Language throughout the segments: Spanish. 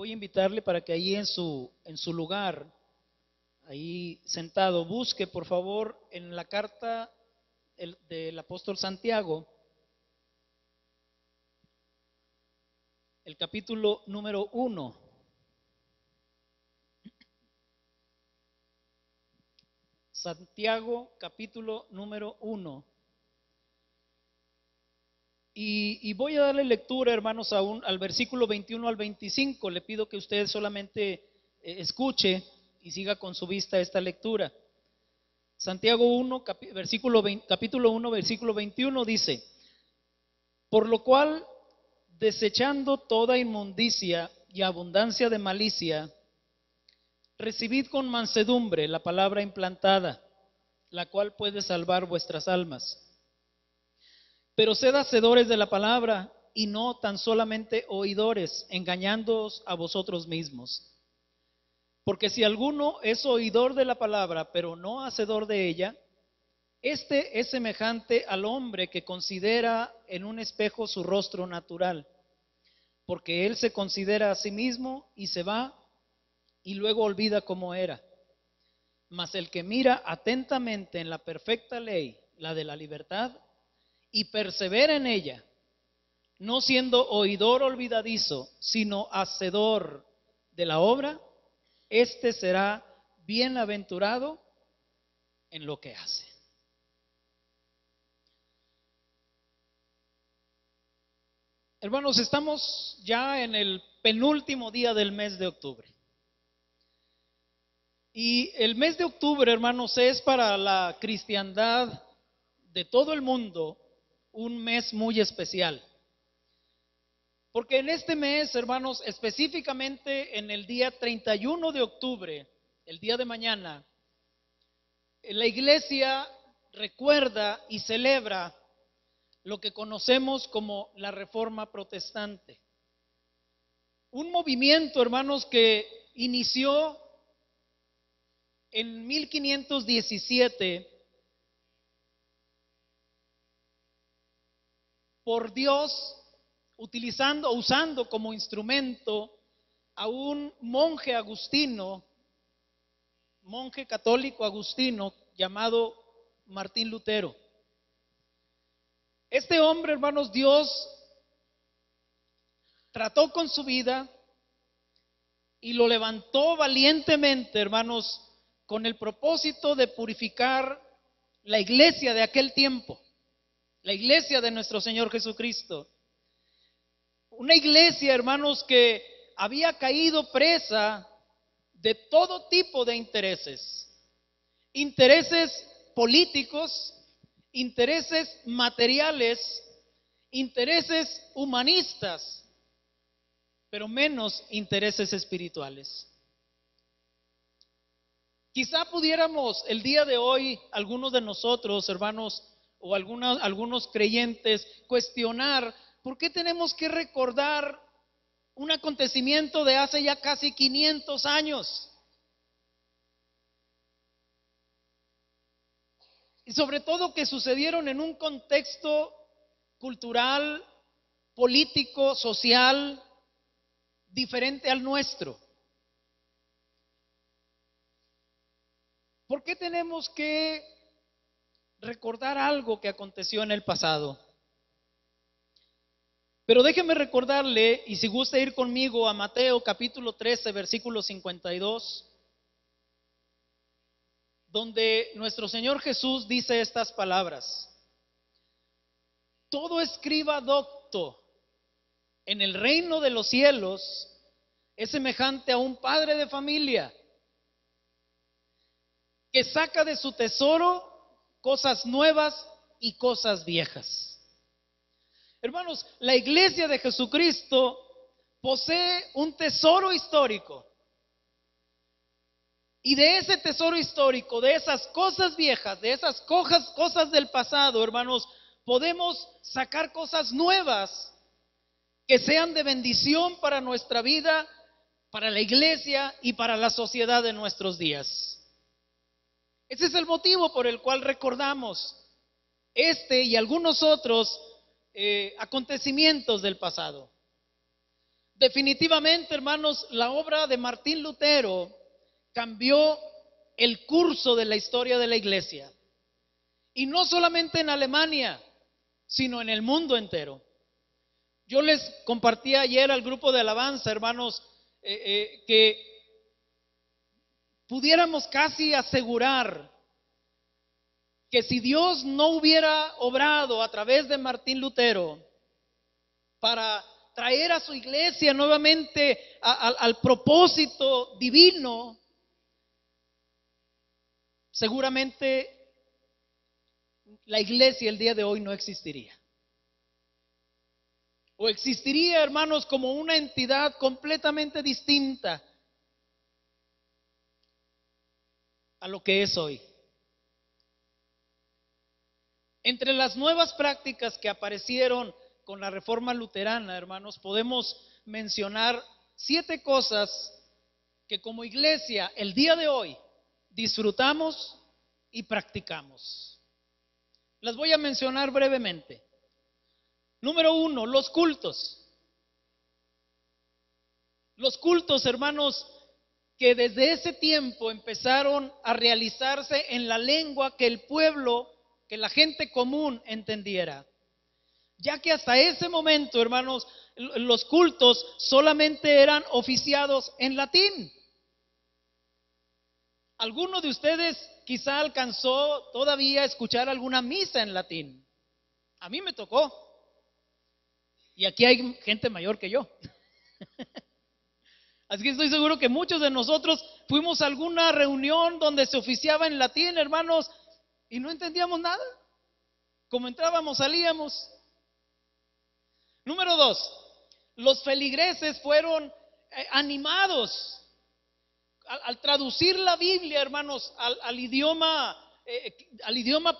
voy a invitarle para que ahí en su lugar, ahí sentado, busque por favor en la carta del apóstol Santiago, el capítulo número 1. Santiago, capítulo número 1. Y voy a darle lectura, hermanos, al versículo 21 al 25. Le pido que usted solamente escuche y siga con su vista esta lectura. Santiago 1, capítulo 1, versículo 21 dice: por lo cual, desechando toda inmundicia y abundancia de malicia, recibid con mansedumbre la palabra implantada, la cual puede salvar vuestras almas. Pero sed hacedores de la palabra y no tan solamente oidores, engañándoos a vosotros mismos. Porque si alguno es oidor de la palabra, pero no hacedor de ella, este es semejante al hombre que considera en un espejo su rostro natural, porque él se considera a sí mismo y se va y luego olvida cómo era. Mas el que mira atentamente en la perfecta ley, la de la libertad, y persevera en ella, no siendo oidor olvidadizo, sino hacedor de la obra, este será bienaventurado en lo que hace. Hermanos, estamos ya en el penúltimo día del mes de octubre. Y el mes de octubre, hermanos, es para la cristiandad de todo el mundo un mes muy especial. Porque en este mes, hermanos, específicamente en el día 31 de octubre, el día de mañana, la iglesia recuerda y celebra lo que conocemos como la Reforma Protestante. Un movimiento, hermanos, que inició en 1517 por Dios, usando como instrumento a un monje agustino, monje católico agustino llamado Martín Lutero. Este hombre, hermanos, Dios trató con su vida y lo levantó valientemente, hermanos, con el propósito de purificar la iglesia de aquel tiempo, la iglesia de nuestro Señor Jesucristo. Una iglesia, hermanos, que había caído presa de todo tipo de intereses. Intereses políticos, intereses materiales, intereses humanistas, pero menos intereses espirituales. Quizá pudiéramos el día de hoy, algunos de nosotros, hermanos, o algunos creyentes, cuestionar por qué tenemos que recordar un acontecimiento de hace ya casi 500 años. Y sobre todo que sucedieron en un contexto cultural, político, social, diferente al nuestro. ¿Por qué tenemos que recordar algo que aconteció en el pasado? Pero déjeme recordarle, y si gusta ir conmigo a Mateo capítulo 13, versículo 52, donde nuestro Señor Jesús dice estas palabras: todo escriba docto en el reino de los cielos es semejante a un padre de familia que saca de su tesoro cosas nuevas y cosas viejas. Hermanos, la iglesia de Jesucristo posee un tesoro histórico. Y de ese tesoro histórico, de esas cosas viejas, de esas cosas del pasado, hermanos, podemos sacar cosas nuevas que sean de bendición para nuestra vida, para la iglesia y para la sociedad de nuestros días. Ese es el motivo por el cual recordamos este y algunos otros acontecimientos del pasado. Definitivamente, hermanos, la obra de Martín Lutero cambió el curso de la historia de la iglesia. Y no solamente en Alemania, sino en el mundo entero. Yo les compartí ayer al grupo de alabanza, hermanos, que pudiéramos casi asegurar que si Dios no hubiera obrado a través de Martín Lutero para traer a su iglesia nuevamente al propósito divino, seguramente la iglesia el día de hoy no existiría. O existiría, hermanos, como una entidad completamente distinta a lo que es hoy. Entre las nuevas prácticas que aparecieron con la reforma luterana, hermanos, podemos mencionar 7 cosas que como iglesia el día de hoy disfrutamos y practicamos. Las voy a mencionar brevemente. Número 1, los cultos. Los cultos, hermanos, que desde ese tiempo empezaron a realizarse en la lengua que el pueblo, que la gente común entendiera. Ya que hasta ese momento, hermanos, los cultos solamente eran oficiados en latín. ¿Alguno de ustedes quizá alcanzó todavía a escuchar alguna misa en latín? A mí me tocó. Y aquí hay gente mayor que yo. Así que estoy seguro que muchos de nosotros fuimos a alguna reunión donde se oficiaba en latín, hermanos, y no entendíamos nada. Como entrábamos, salíamos. Número 2, los feligreses fueron animados al traducir la Biblia, hermanos, al idioma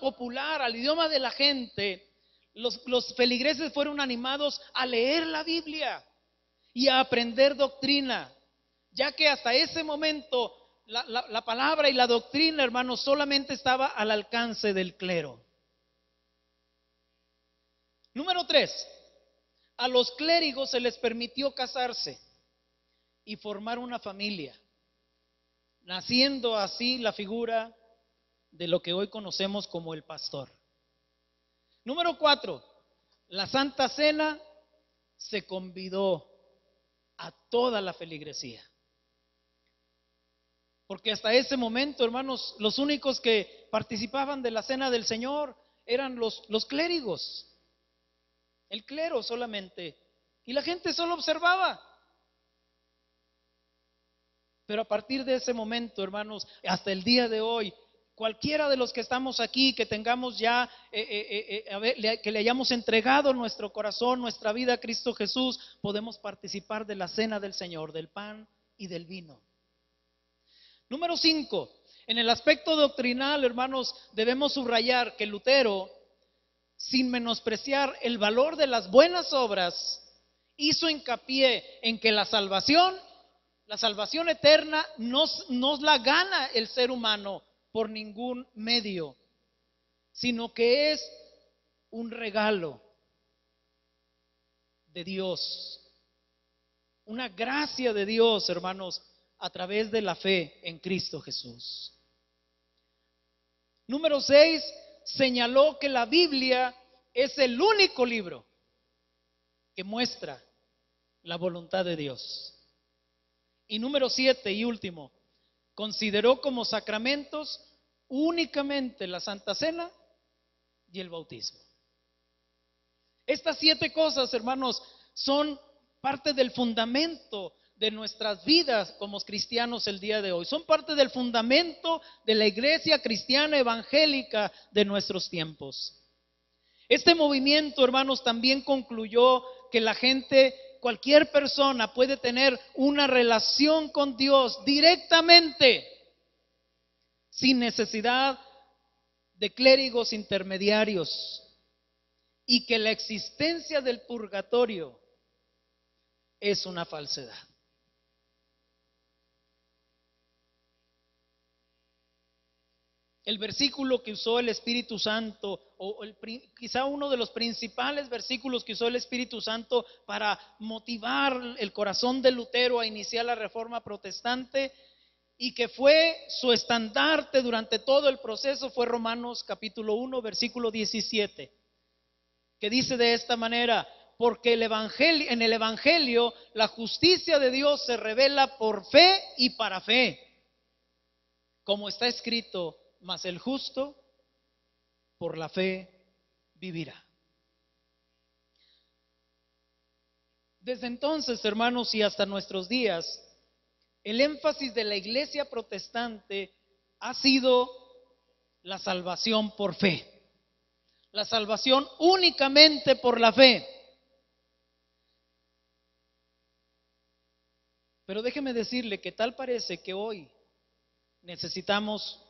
popular, al idioma de la gente. Los feligreses fueron animados a leer la Biblia y a aprender doctrina, ya que hasta ese momento la palabra y la doctrina, hermanos, solamente estaba al alcance del clero. Número 3, a los clérigos se les permitió casarse y formar una familia, naciendo así la figura de lo que hoy conocemos como el pastor. Número 4, la Santa Cena se convidó a toda la feligresía. Porque hasta ese momento, hermanos, los únicos que participaban de la Cena del Señor eran los clérigos. El clero solamente. Y la gente solo observaba. Pero a partir de ese momento, hermanos, hasta el día de hoy, cualquiera de los que estamos aquí, que tengamos ya, que le hayamos entregado nuestro corazón, nuestra vida a Cristo Jesús, podemos participar de la Cena del Señor, del pan y del vino. Número 5, en el aspecto doctrinal, hermanos, debemos subrayar que Lutero, sin menospreciar el valor de las buenas obras, hizo hincapié en que la salvación eterna no la gana el ser humano por ningún medio, sino que es un regalo de Dios, una gracia de Dios, hermanos, a través de la fe en Cristo Jesús. Número 6, señaló que la Biblia es el único libro que muestra la voluntad de Dios. Y número 7 y último, consideró como sacramentos únicamente la Santa Cena y el bautismo. Estas 7 cosas, hermanos, son parte del fundamento de nuestras vidas como cristianos el día de hoy. Son parte del fundamento de la iglesia cristiana evangélica de nuestros tiempos. Este movimiento, hermanos, también concluyó que la gente, cualquier persona puede tener una relación con Dios directamente, sin necesidad de clérigos intermediarios, y que la existencia del purgatorio es una falsedad. el versículo que usó el Espíritu Santo, quizá uno de los principales versículos que usó el Espíritu Santo para motivar el corazón de Lutero a iniciar la Reforma Protestante, y que fue su estandarte durante todo el proceso, fue Romanos capítulo 1, versículo 17, que dice de esta manera: porque en el Evangelio la justicia de Dios se revela por fe y para fe, como está escrito, mas el justo por la fe vivirá. Desde entonces, hermanos, y hasta nuestros días, el énfasis de la iglesia protestante ha sido la salvación por fe, la salvación únicamente por la fe. Pero déjeme decirle que tal parece que hoy necesitamos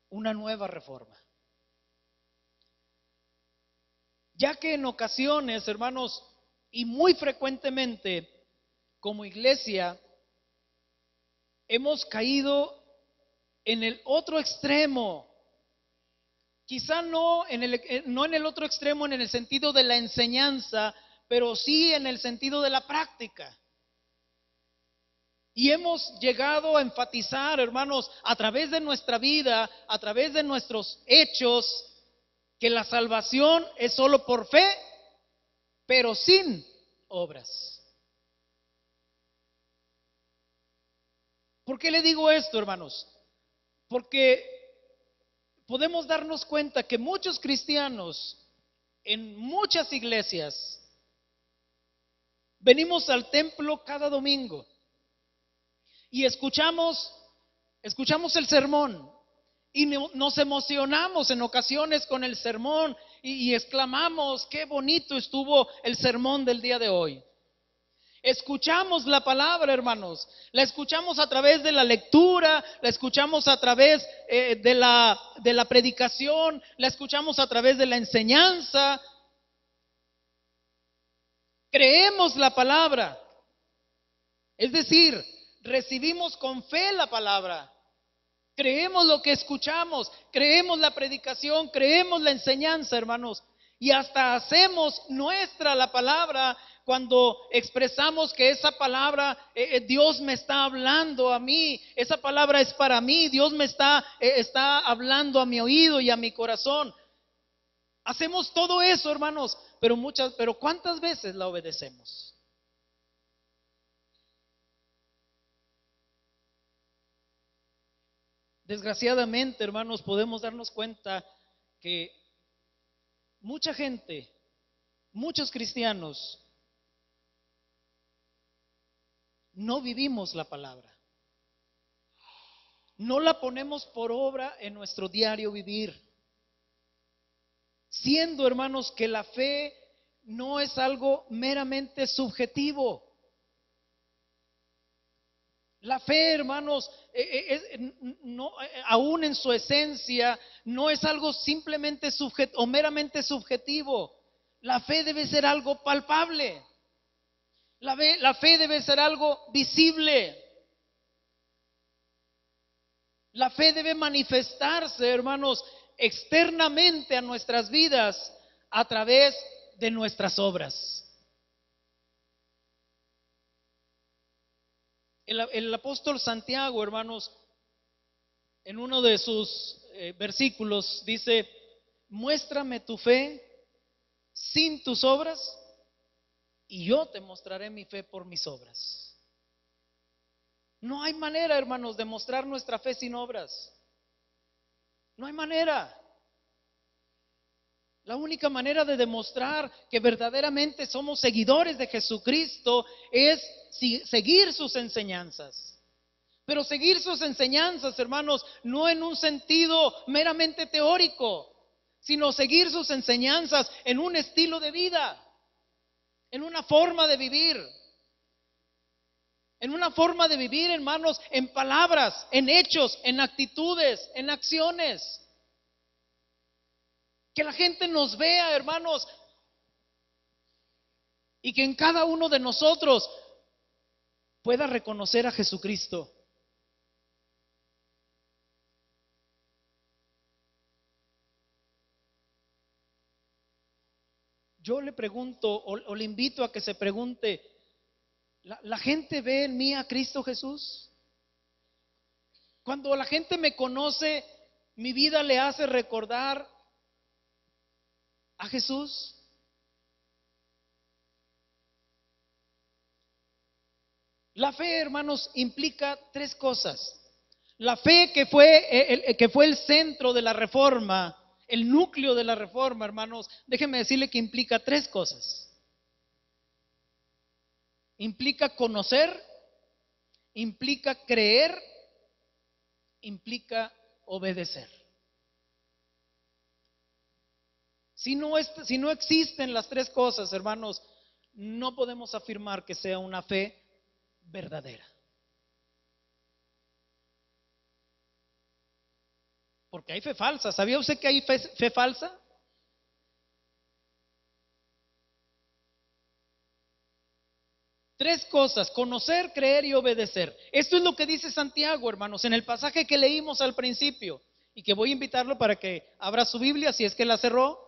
una nueva reforma, ya que en ocasiones, hermanos, y muy frecuentemente como iglesia, hemos caído en el otro extremo. Quizá no en el otro extremo en el sentido de la enseñanza, pero sí en el sentido de la práctica. Y hemos llegado a enfatizar, hermanos, a través de nuestra vida, a través de nuestros hechos, que la salvación es solo por fe, pero sin obras. ¿Por qué le digo esto, hermanos? Porque podemos darnos cuenta que muchos cristianos en muchas iglesias venimos al templo cada domingo y escuchamos el sermón y nos emocionamos en ocasiones con el sermón y exclamamos: qué bonito estuvo el sermón del día de hoy. Escuchamos la palabra, hermanos, la escuchamos a través de la lectura, la escuchamos a través de la predicación, la escuchamos a través de la enseñanza. Creemos la palabra, es decir, recibimos con fe la palabra, creemos lo que escuchamos, creemos la predicación, creemos la enseñanza, hermanos, y hasta hacemos nuestra la palabra cuando expresamos que esa palabra, Dios me está hablando a mí, esa palabra es para mí, Dios me está hablando a mi oído y a mi corazón. Hacemos todo eso, hermanos, pero ¿cuántas veces la obedecemos? Desgraciadamente, hermanos, podemos darnos cuenta que mucha gente, muchos cristianos, no vivimos la palabra, no la ponemos por obra en nuestro diario vivir, siendo, hermanos, que la fe no es algo meramente subjetivo. La fe, hermanos, no, aún en su esencia, no es algo simplemente o meramente subjetivo. La fe debe ser algo palpable. La fe debe ser algo visible. La fe debe manifestarse, hermanos, externamente a nuestras vidas a través de nuestras obras. El apóstol Santiago, hermanos, en uno de sus versículos dice: muéstrame tu fe sin tus obras y yo te mostraré mi fe por mis obras. No hay manera, hermanos, de mostrar nuestra fe sin obras. No hay manera. La única manera de demostrar que verdaderamente somos seguidores de Jesucristo es seguir sus enseñanzas. Pero seguir sus enseñanzas, hermanos, no en un sentido meramente teórico, sino seguir sus enseñanzas en un estilo de vida, en una forma de vivir. En una forma de vivir, hermanos, en palabras, en hechos, en actitudes, en acciones. Que la gente nos vea, hermanos, y que en cada uno de nosotros pueda reconocer a Jesucristo. yo le pregunto o le invito a que se pregunte, ¿la gente ve en mí a Cristo Jesús? Cuando la gente me conoce, mi vida le hace recordar a Jesús. La fe, hermanos, implica tres cosas. La fe que fue el centro de la reforma, el núcleo de la reforma, hermanos, déjenme decirle que implica tres cosas. Implica conocer, implica creer, implica obedecer. Si no existen las tres cosas, hermanos, no podemos afirmar que sea una fe verdadera. Porque hay fe falsa. ¿Sabía usted que hay fe falsa? Tres cosas: conocer, creer y obedecer. Esto es lo que dice Santiago, hermanos, en el pasaje que leímos al principio, y que voy a invitarlo para que abra su Biblia si es que la cerró.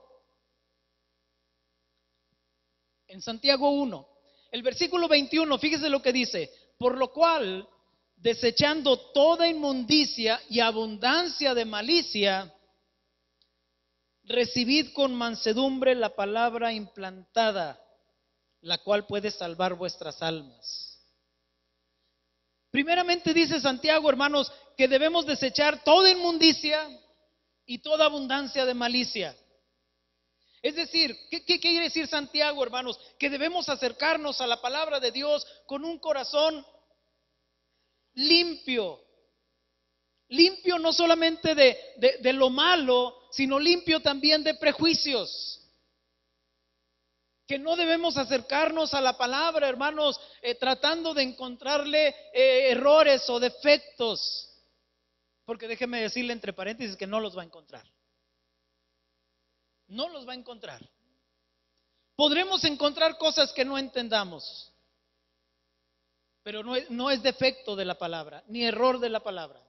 En Santiago 1, el versículo 21, fíjese lo que dice: por lo cual, desechando toda inmundicia y abundancia de malicia, recibid con mansedumbre la palabra implantada, la cual puede salvar vuestras almas. Primeramente dice Santiago, hermanos, que debemos desechar toda inmundicia y toda abundancia de malicia. Es decir, ¿qué quiere decir Santiago, hermanos? Que debemos acercarnos a la palabra de Dios con un corazón limpio. Limpio no solamente de lo malo, sino limpio también de prejuicios. Que no debemos acercarnos a la palabra, hermanos, tratando de encontrarle errores o defectos. Porque déjeme decirle entre paréntesis que no los va a encontrar. No los va a encontrar. Podremos encontrar cosas que no entendamos, pero no es defecto de la palabra, ni error de la palabra.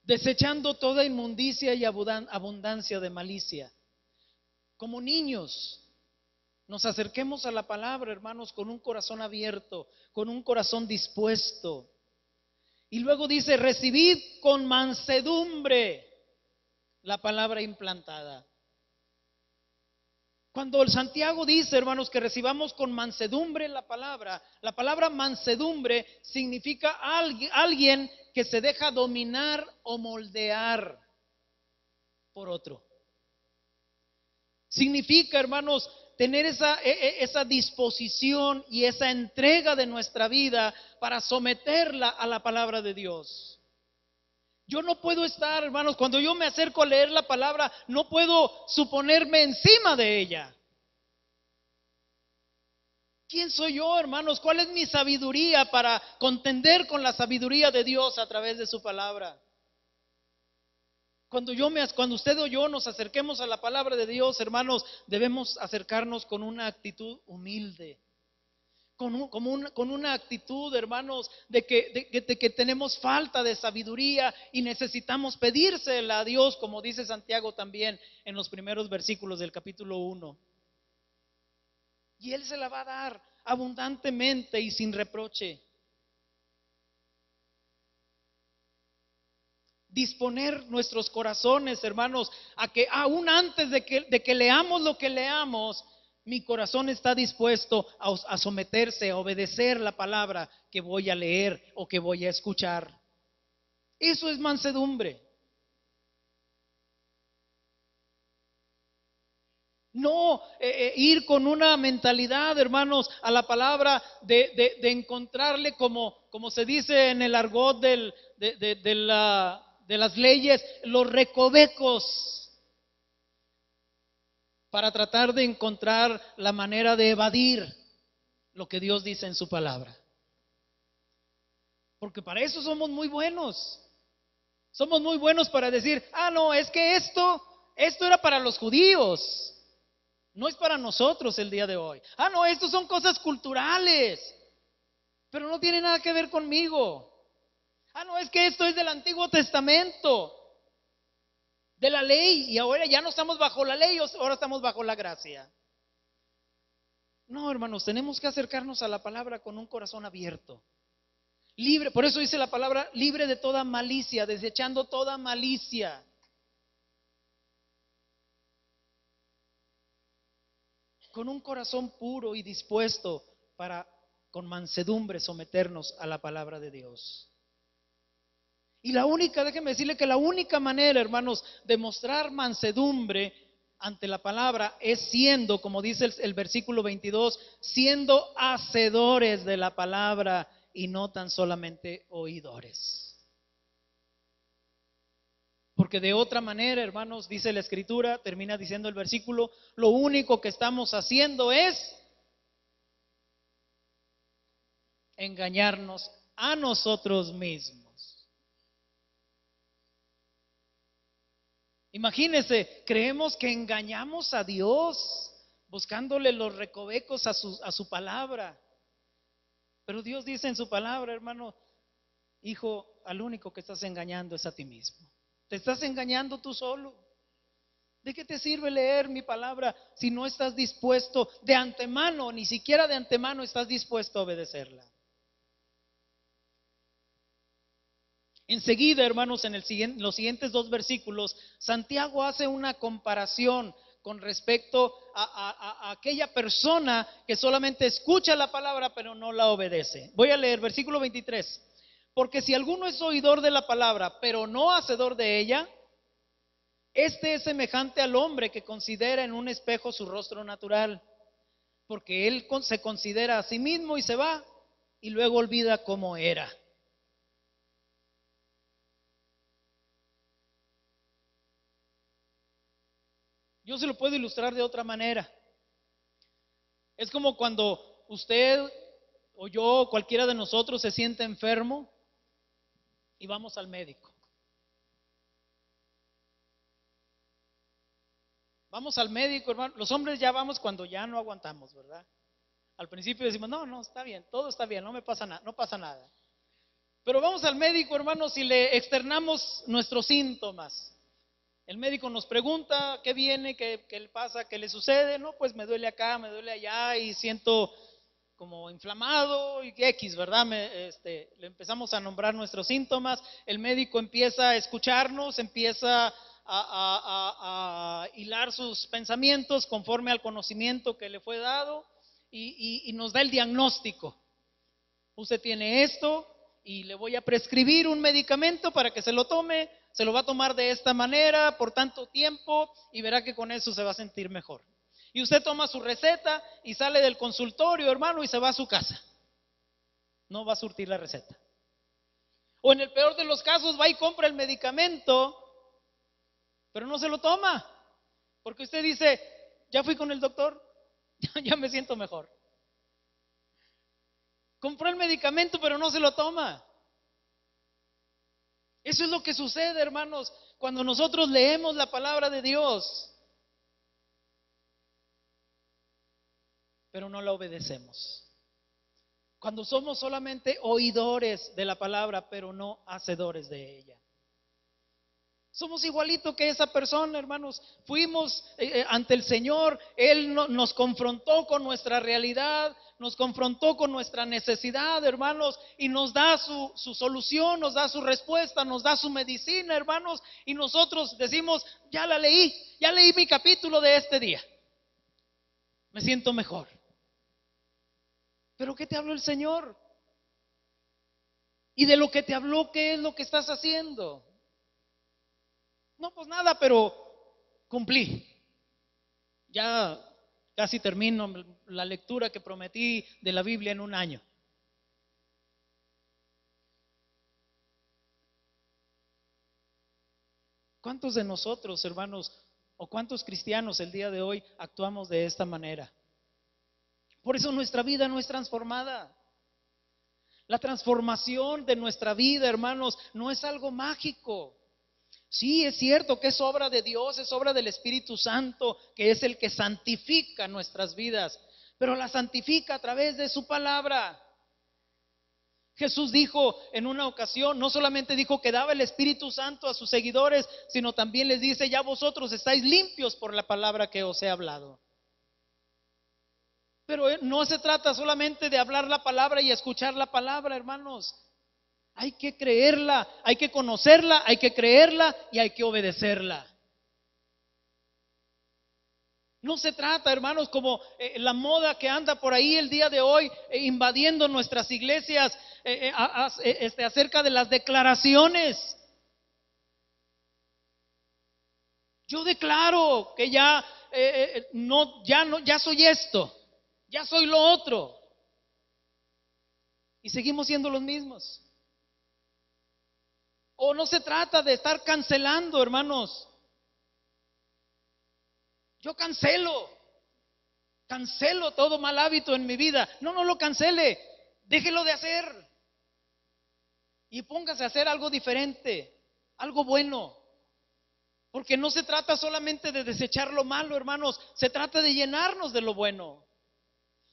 Desechando toda inmundicia y abundancia de malicia. Como niños, nos acerquemos a la palabra, hermanos, con un corazón abierto, con un corazón dispuesto. Y luego dice: recibid con mansedumbre la palabra implantada. Cuando el Santiago dice, hermanos, que recibamos con mansedumbre la palabra mansedumbre significa alguien que se deja dominar o moldear por otro. Significa, hermanos, tener esa disposición y esa entrega de nuestra vida para someterla a la palabra de Dios. Yo no puedo estar, hermanos, cuando yo me acerco a leer la palabra, no puedo suponerme encima de ella. ¿Quién soy yo, hermanos? ¿Cuál es mi sabiduría para contender con la sabiduría de Dios a través de su palabra? Cuando usted o yo nos acerquemos a la palabra de Dios, hermanos, debemos acercarnos con una actitud humilde. Con una actitud, hermanos, de que tenemos falta de sabiduría y necesitamos pedírsela a Dios, como dice Santiago también en los primeros versículos del capítulo 1. Y Él se la va a dar abundantemente y sin reproche. Disponer nuestros corazones, hermanos, a que aún antes de que leamos lo que leamos, mi corazón está dispuesto a someterse, a obedecer la palabra que voy a leer o que voy a escuchar. Eso es mansedumbre. No ir con una mentalidad, hermanos, a la palabra de encontrarle como se dice en el argot de las leyes, los recovecos, para tratar de encontrar la manera de evadir lo que Dios dice en su palabra. Porque para eso somos muy buenos. Somos muy buenos para decir: no, es que esto era para los judíos, no es para nosotros el día de hoy. No, esto son cosas culturales, pero no tiene nada que ver conmigo. No, es que esto es del Antiguo Testamento. de la ley, y ahora ya no estamos bajo la ley, ahora estamos bajo la gracia. No, hermanos, tenemos que acercarnos a la palabra con un corazón abierto, libre. Por eso dice la palabra, libre de toda malicia, desechando toda malicia. Con un corazón puro y dispuesto para con mansedumbre someternos a la palabra de Dios. Y déjeme decirle que la única manera, hermanos, de mostrar mansedumbre ante la palabra es siendo, como dice el versículo 22, siendo hacedores de la palabra y no tan solamente oidores. Porque de otra manera, hermanos, dice la Escritura, termina diciendo el versículo, lo único que estamos haciendo es engañarnos a nosotros mismos. Imagínense, creemos que engañamos a Dios buscándole los recovecos a su palabra. Pero Dios dice en su palabra, hermano, hijo, al único que estás engañando es a ti mismo. Te estás engañando tú solo. ¿De qué te sirve leer mi palabra si no estás dispuesto de antemano, ni siquiera de antemano estás dispuesto a obedecerla? Enseguida, hermanos, en los siguientes 2 versículos, Santiago hace una comparación con respecto a aquella persona que solamente escucha la palabra pero no la obedece. Voy a leer versículo 23. Porque si alguno es oidor de la palabra pero no hacedor de ella, este es semejante al hombre que considera en un espejo su rostro natural, porque él se considera a sí mismo y se va y luego olvida cómo era. Yo se lo puedo ilustrar de otra manera. Es como cuando usted o yo, cualquiera de nosotros, se siente enfermo y vamos al médico. Vamos al médico, hermano. Los hombres ya vamos cuando ya no aguantamos, ¿verdad? Al principio decimos, no, está bien, todo está bien, no me pasa nada, no pasa nada. Pero vamos al médico, hermanos, y le externamos nuestros síntomas. El médico nos pregunta qué viene, qué le pasa, qué le sucede. No, pues me duele acá, me duele allá y siento como inflamado y X, ¿verdad? Le empezamos a nombrar nuestros síntomas. El médico empieza a escucharnos, empieza a hilar sus pensamientos conforme al conocimiento que le fue dado y nos da el diagnóstico. Usted tiene esto y le voy a prescribir un medicamento para que se lo tome, se lo va a tomar de esta manera por tanto tiempo y verá que con eso se va a sentir mejor. Y usted toma su receta y sale del consultorio, hermano, y se va a su casa. No va a surtir la receta. O en el peor de los casos va y compra el medicamento, pero no se lo toma, porque usted dice, ya fui con el doctor, ya me siento mejor. Compró el medicamento, pero no se lo toma. Eso es lo que sucede, hermanos, cuando nosotros leemos la palabra de Dios, pero no la obedecemos. Cuando somos solamente oidores de la palabra, pero no hacedores de ella. Somos igualito que esa persona, hermanos. Fuimos ante el Señor, Él nos confrontó con nuestra realidad, nos confrontó con nuestra necesidad, hermanos, y nos da su solución, nos da su respuesta, nos da su medicina, hermanos, y nosotros decimos, ya leí mi capítulo de este día, me siento mejor. ¿Pero qué te habló el Señor? Y de lo que te habló, ¿qué es lo que estás haciendo? No, pues nada, pero cumplí. Ya casi termino la lectura que prometí de la Biblia en un año. ¿Cuántos de nosotros, hermanos, o cuántos cristianos el día de hoy actuamos de esta manera? Por eso nuestra vida no es transformada. La transformación de nuestra vida, hermanos, no es algo mágico. Sí, es cierto que es obra de Dios, es obra del Espíritu Santo, que es el que santifica nuestras vidas, pero la santifica a través de su palabra. Jesús dijo en una ocasión, no solamente dijo que daba el Espíritu Santo a sus seguidores, sino también les dice: ya vosotros estáis limpios por la palabra que os he hablado. Pero no se trata solamente de hablar la palabra y escuchar la palabra, hermanos. Hay que creerla, hay que conocerla, hay que creerla y hay que obedecerla. No se trata, hermanos, como la moda que anda por ahí el día de hoy, invadiendo nuestras iglesias, acerca de las declaraciones. Yo declaro que ya soy esto, ya soy lo otro, y seguimos siendo los mismos. O no se trata de estar cancelando, hermanos. Yo cancelo todo mal hábito en mi vida. No lo cancele, déjelo de hacer y póngase a hacer algo diferente, algo bueno. Porque no se trata solamente de desechar lo malo, hermanos, se trata de llenarnos de lo bueno.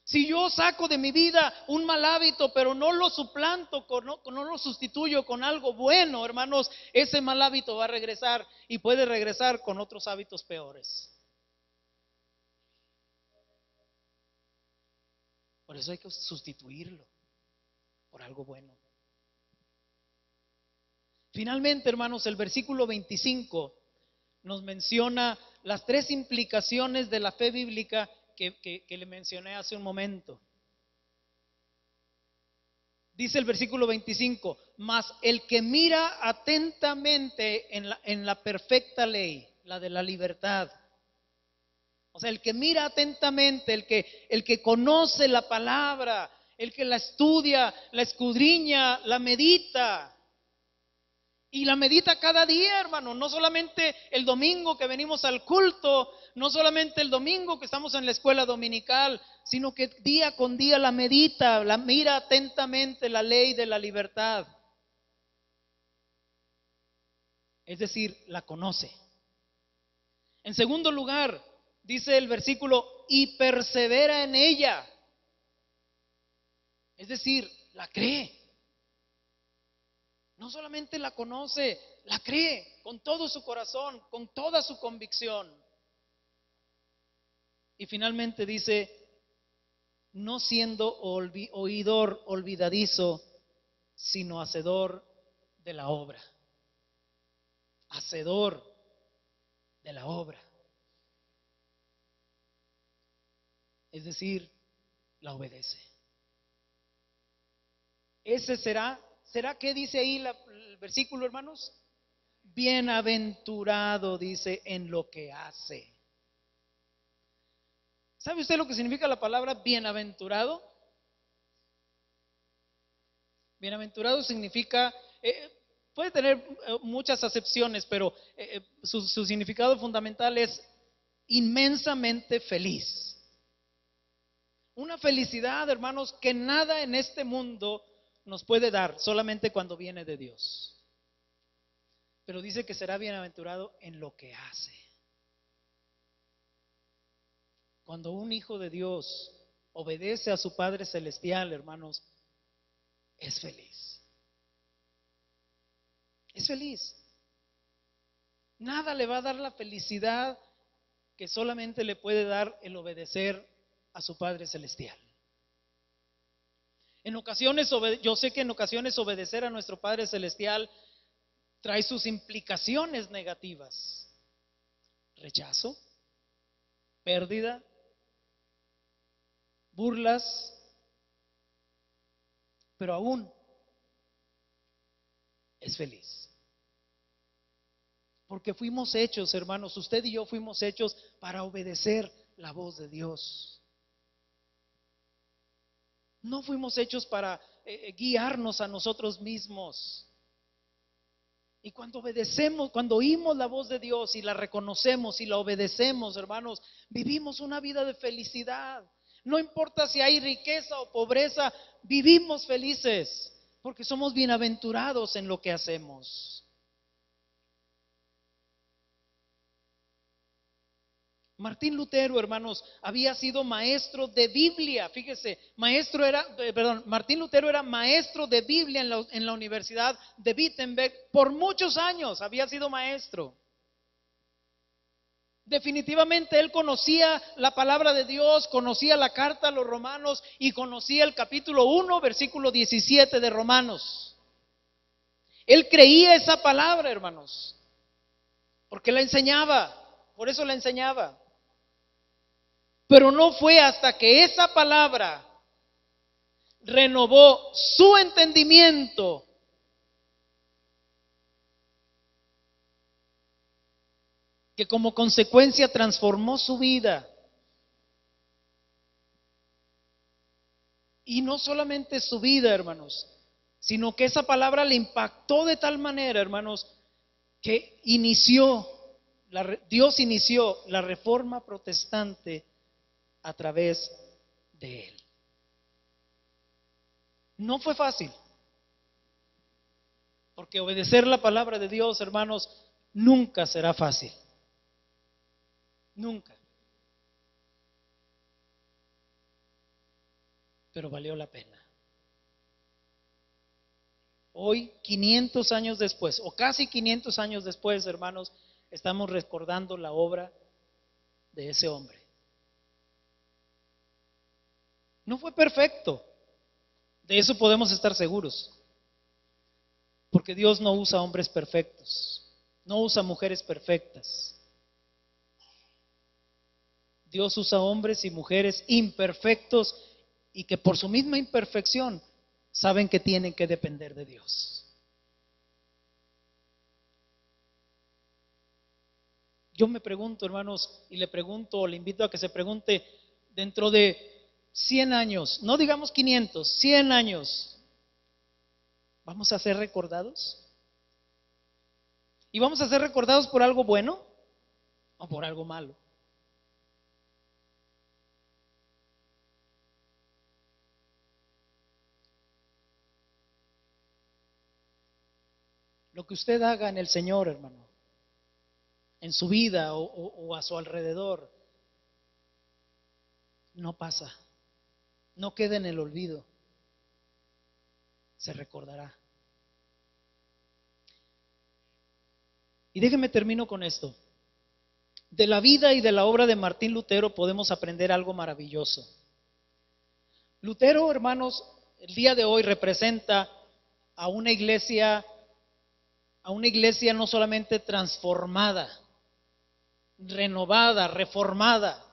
Si yo saco de mi vida un mal hábito, pero no lo suplanto, no lo sustituyo con algo bueno, hermanos, ese mal hábito va a regresar y puede regresar con otros hábitos peores. Por eso hay que sustituirlo por algo bueno. Finalmente, hermanos, el versículo 25 nos menciona las tres implicaciones de la fe bíblica que le mencioné hace un momento. Dice el versículo 25: mas el que mira atentamente en la perfecta ley, la de la libertad. O sea, el que mira atentamente, el que conoce la palabra, el que la estudia, la escudriña, la medita. Y la medita cada día, hermano, no solamente el domingo que venimos al culto, no solamente el domingo que estamos en la escuela dominical, sino que día con día la medita, la mira atentamente la ley de la libertad. Es decir, la conoce. En segundo lugar, dice el versículo: y persevera en ella. Es decir, la cree. No solamente la conoce, la cree con todo su corazón, con toda su convicción. Y finalmente dice: no siendo oidor olvidadizo, sino hacedor de la obra. Hacedor de la obra. Es decir, la obedece. Ese ¿será qué dice ahí el versículo, hermanos? Bienaventurado, dice, en lo que hace. ¿Sabe usted lo que significa la palabra bienaventurado? Bienaventurado significa, puede tener muchas acepciones, pero su significado fundamental es inmensamente feliz. Una felicidad, hermanos, que nada en este mundo nos puede dar, solamente cuando viene de Dios. Pero dice que será bienaventurado en lo que hace. Cuando un hijo de Dios obedece a su Padre Celestial, hermanos, es feliz. Es feliz. Nada le va a dar la felicidad que solamente le puede dar el obedecer a su Padre Celestial. En ocasiones, yo sé que en ocasiones obedecer a nuestro Padre Celestial trae sus implicaciones negativas: rechazo, pérdida, burlas, pero aún es feliz. Porque fuimos hechos, hermanos, usted y yo fuimos hechos para obedecer la voz de Dios. No fuimos hechos para guiarnos a nosotros mismos. Y cuando obedecemos, cuando oímos la voz de Dios y la reconocemos y la obedecemos, hermanos, vivimos una vida de felicidad. No importa si hay riqueza o pobreza, vivimos felices, porque somos bienaventurados en lo que hacemos. Martín Lutero, hermanos, había sido maestro de Biblia. Fíjese, Martín Lutero era maestro de Biblia en la Universidad de Wittenberg por muchos años. Había sido maestro. Definitivamente él conocía la palabra de Dios, conocía la carta a los romanos y conocía el capítulo 1, versículo 17 de Romanos. Él creía esa palabra, hermanos, porque la enseñaba, por eso la enseñaba. Pero no fue hasta que esa palabra renovó su entendimiento que como consecuencia transformó su vida. Y no solamente su vida, hermanos, sino que esa palabra le impactó de tal manera, hermanos, que Dios inició la reforma protestante a través de él. No fue fácil, porque obedecer la palabra de Dios, hermanos, nunca será fácil. Nunca. Pero valió la pena. Hoy, 500 años después, o casi 500 años después, hermanos, estamos recordando la obra de ese hombre. No fue perfecto, de eso podemos estar seguros, porque Dios no usa hombres perfectos, no usa mujeres perfectas. Dios usa hombres y mujeres imperfectos y que por su misma imperfección saben que tienen que depender de Dios. Yo me pregunto, hermanos, y le pregunto, o le invito a que se pregunte, dentro de 100 años, no digamos 500, 100 años, ¿vamos a ser recordados? ¿Y vamos a ser recordados por algo bueno o por algo malo? Lo que usted haga en el Señor, hermano, en su vida o a su alrededor, no pasa, no queda en el olvido, se recordará. Y déjeme termino con esto. De la vida y de la obra de Martín Lutero podemos aprender algo maravilloso. Lutero, hermanos, el día de hoy representa a una iglesia no solamente transformada, renovada, reformada.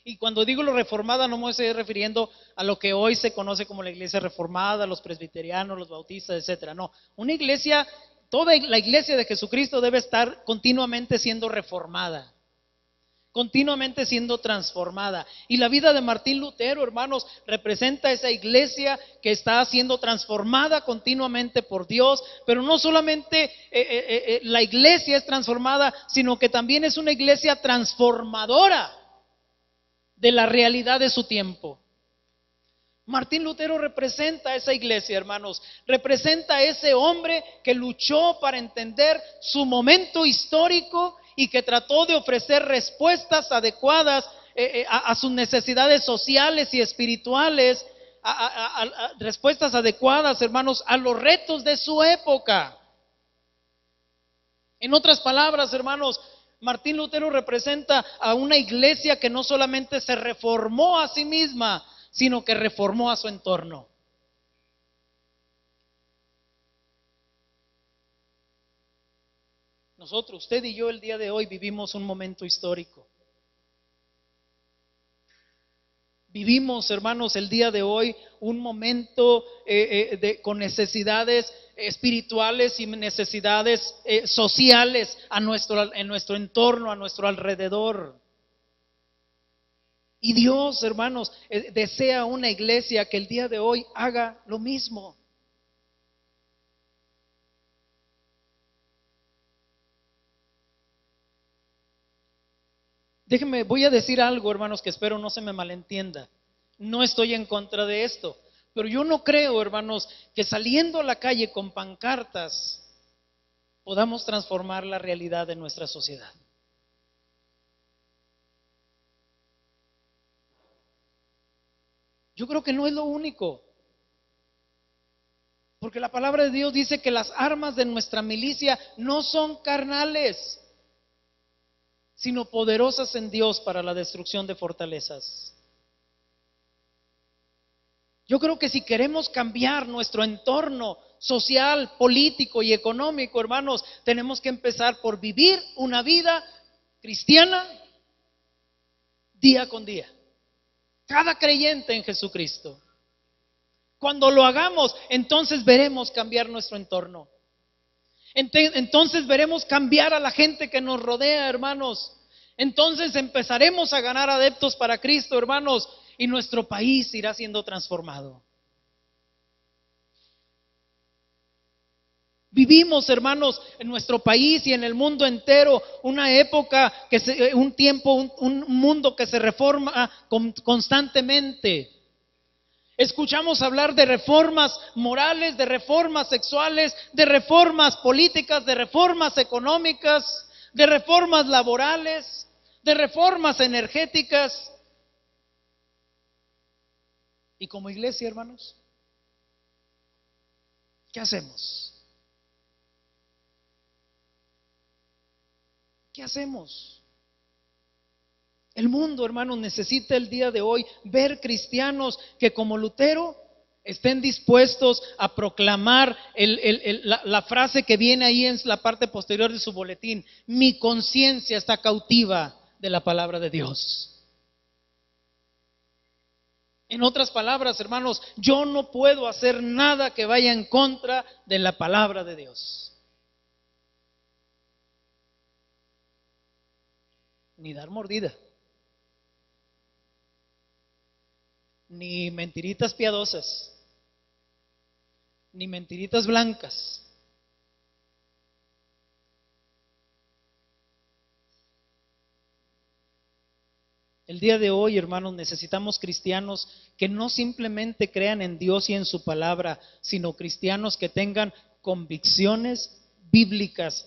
Y cuando digo lo reformada no me estoy refiriendo a lo que hoy se conoce como la iglesia reformada, los presbiterianos, los bautistas, etcétera. No, una iglesia, toda la iglesia de Jesucristo debe estar continuamente siendo reformada, continuamente siendo transformada. Y la vida de Martín Lutero, hermanos, representa esa iglesia que está siendo transformada continuamente por Dios, pero no solamente la iglesia es transformada, sino que también es una iglesia transformadora de la realidad de su tiempo. Martín Lutero representa a esa iglesia, hermanos, representa a ese hombre que luchó para entender su momento histórico y que trató de ofrecer respuestas adecuadas a sus necesidades sociales y espirituales, respuestas adecuadas, hermanos, a los retos de su época. En otras palabras, hermanos, Martín Lutero representa a una iglesia que no solamente se reformó a sí misma, sino que reformó a su entorno. Nosotros, usted y yo, el día de hoy vivimos un momento histórico. Vivimos, hermanos, el día de hoy un momento con necesidades espirituales y necesidades sociales en nuestro entorno, a nuestro alrededor. Y Dios, hermanos, desea una iglesia que el día de hoy haga lo mismo. Déjenme, voy a decir algo, hermanos, que espero no se me malentienda. No estoy en contra de esto, pero yo no creo, hermanos, que saliendo a la calle con pancartas podamos transformar la realidad de nuestra sociedad. Yo creo que no es lo único. Porque la palabra de Dios dice que las armas de nuestra milicia no son carnales, sino poderosas en Dios para la destrucción de fortalezas. Yo creo que si queremos cambiar nuestro entorno social, político y económico, hermanos, tenemos que empezar por vivir una vida cristiana día con día. Cada creyente en Jesucristo. Cuando lo hagamos, entonces veremos cambiar nuestro entorno. Entonces veremos cambiar a la gente que nos rodea, hermanos. Entonces empezaremos a ganar adeptos para Cristo, hermanos, y nuestro país irá siendo transformado. Vivimos, hermanos, en nuestro país y en el mundo entero una época, un tiempo, un mundo que se reforma constantemente. Escuchamos hablar de reformas morales, de reformas sexuales, de reformas políticas, de reformas económicas, de reformas laborales, de reformas energéticas. Y como iglesia, hermanos, ¿qué hacemos? ¿Qué hacemos? El mundo, hermanos, necesita el día de hoy ver cristianos que como Lutero estén dispuestos a proclamar la frase que viene ahí en la parte posterior de su boletín: mi conciencia está cautiva de la palabra de Dios. En otras palabras, hermanos, yo no puedo hacer nada que vaya en contra de la palabra de Dios. Ni dar mordida, ni mentiritas piadosas, ni mentiritas blancas. El día de hoy, hermanos, necesitamos cristianos que no simplemente crean en Dios y en su palabra, sino cristianos que tengan convicciones bíblicas,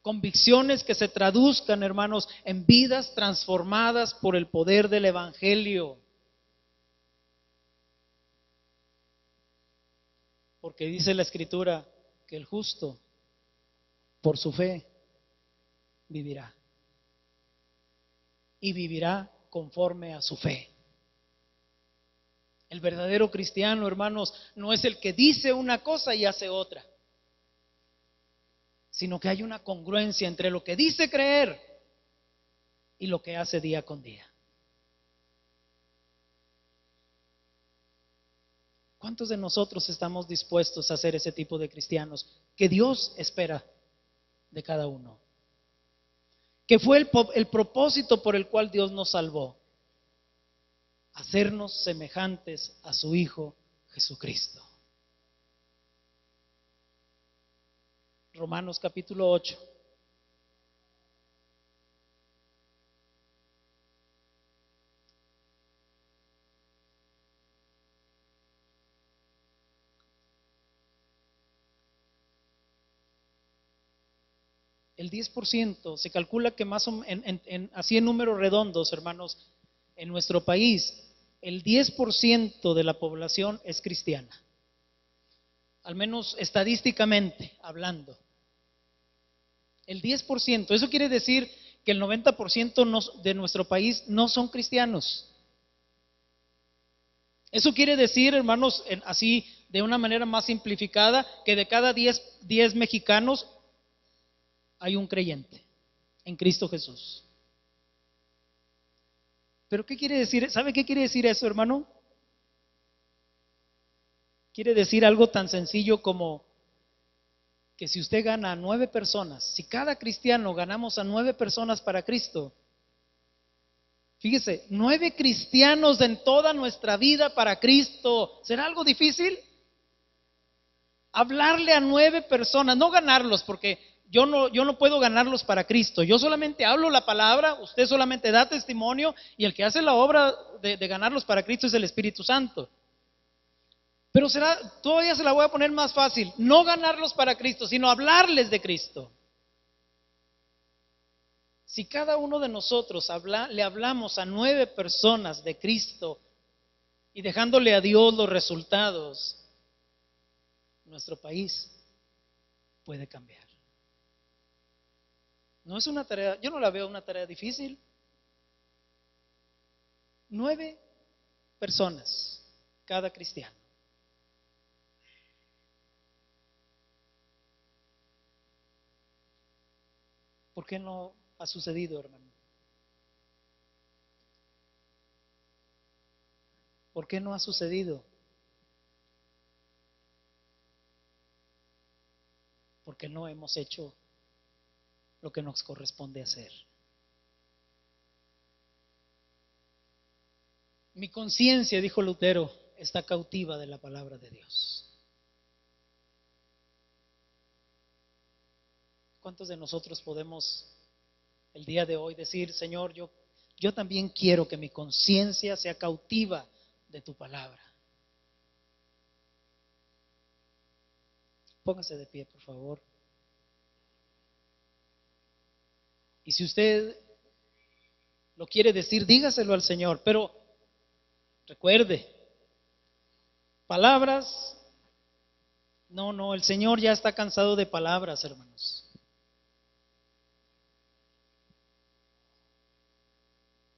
convicciones que se traduzcan, hermanos, en vidas transformadas por el poder del Evangelio. Porque dice la Escritura que el justo por su fe vivirá. Y vivirá conforme a su fe. El verdadero cristiano, hermanos, no es el que dice una cosa y hace otra, sino que hay una congruencia entre lo que dice creer y lo que hace día con día. ¿Cuántos de nosotros estamos dispuestos a ser ese tipo de cristianos que Dios espera de cada uno? Que fue el propósito por el cual Dios nos salvó: hacernos semejantes a su Hijo Jesucristo. Romanos capítulo 8. El 10%, se calcula que más o menos, así en números redondos, hermanos, en nuestro país, el 10% de la población es cristiana. Al menos estadísticamente hablando. El 10%, eso quiere decir que el 90% de nuestro país no son cristianos. Eso quiere decir, hermanos, así de una manera más simplificada, que de cada 10 mexicanos hay un creyente en Cristo Jesús. ¿Pero qué quiere decir? ¿Sabe qué quiere decir eso, hermano? Quiere decir algo tan sencillo como que si usted gana a 9 personas, si cada cristiano ganamos a 9 personas para Cristo, fíjese, 9 cristianos en toda nuestra vida para Cristo, ¿será algo difícil? Hablarle a 9 personas, no ganarlos, porque yo no puedo ganarlos para Cristo. Yo solamente hablo la palabra, usted solamente da testimonio, y el que hace la obra de ganarlos para Cristo es el Espíritu Santo. Pero todavía se la voy a poner más fácil: no ganarlos para Cristo, sino hablarles de Cristo. Si cada uno de nosotros le hablamos a 9 personas de Cristo y dejándole a Dios los resultados, nuestro país puede cambiar. No es una tarea, yo no la veo una tarea difícil. 9 personas, cada cristiano. ¿Por qué no ha sucedido, hermano? ¿Por qué no ha sucedido? Porque no hemos hecho lo que nos corresponde hacer. Mi conciencia, dijo Lutero, está cautiva de la palabra de Dios. ¿Cuántos de nosotros podemos el día de hoy decir, Señor, yo también quiero que mi conciencia sea cautiva de tu palabra? Póngase de pie, por favor. Y si usted lo quiere decir, dígaselo al Señor, pero recuerde, palabras, no, el Señor ya está cansado de palabras, hermanos.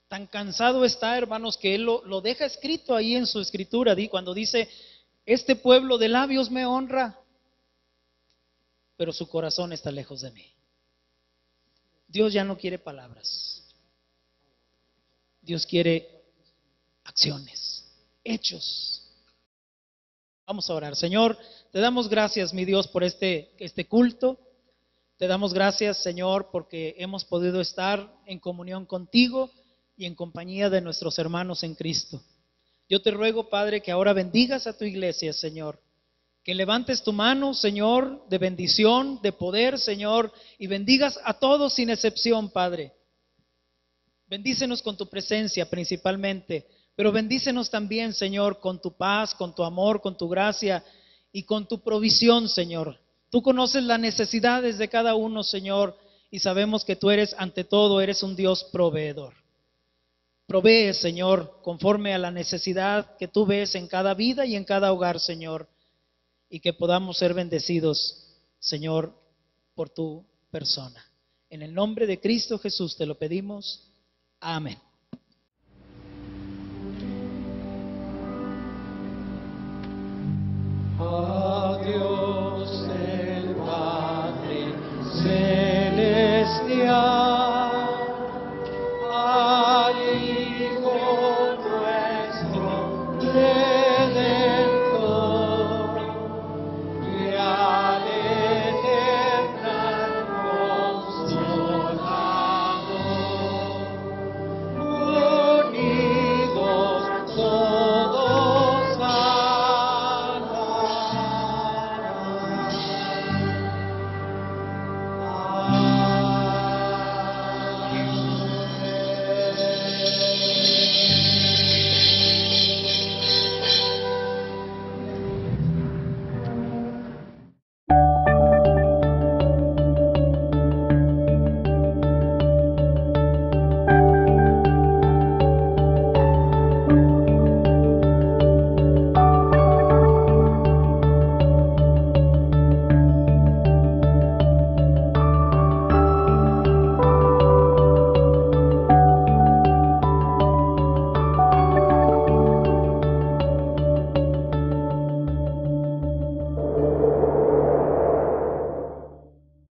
Tan cansado está, hermanos, que Él lo deja escrito ahí en su escritura, cuando dice, este pueblo de labios me honra, pero su corazón está lejos de mí. Dios ya no quiere palabras. Dios quiere acciones, hechos. Vamos a orar. Señor, te damos gracias, mi Dios, por este culto. Te damos gracias, Señor, porque hemos podido estar en comunión contigo y en compañía de nuestros hermanos en Cristo. Yo te ruego, Padre, que ahora bendigas a tu iglesia, Señor. Que levantes tu mano, Señor, de bendición, de poder, Señor, y bendigas a todos sin excepción, Padre. Bendícenos con tu presencia principalmente, pero bendícenos también, Señor, con tu paz, con tu amor, con tu gracia y con tu provisión, Señor. Tú conoces las necesidades de cada uno, Señor, y sabemos que tú eres, ante todo, eres un Dios proveedor. Provee, Señor, conforme a la necesidad que tú ves en cada vida y en cada hogar, Señor, y que podamos ser bendecidos, Señor, por tu persona. En el nombre de Cristo Jesús te lo pedimos. Amén. Amen.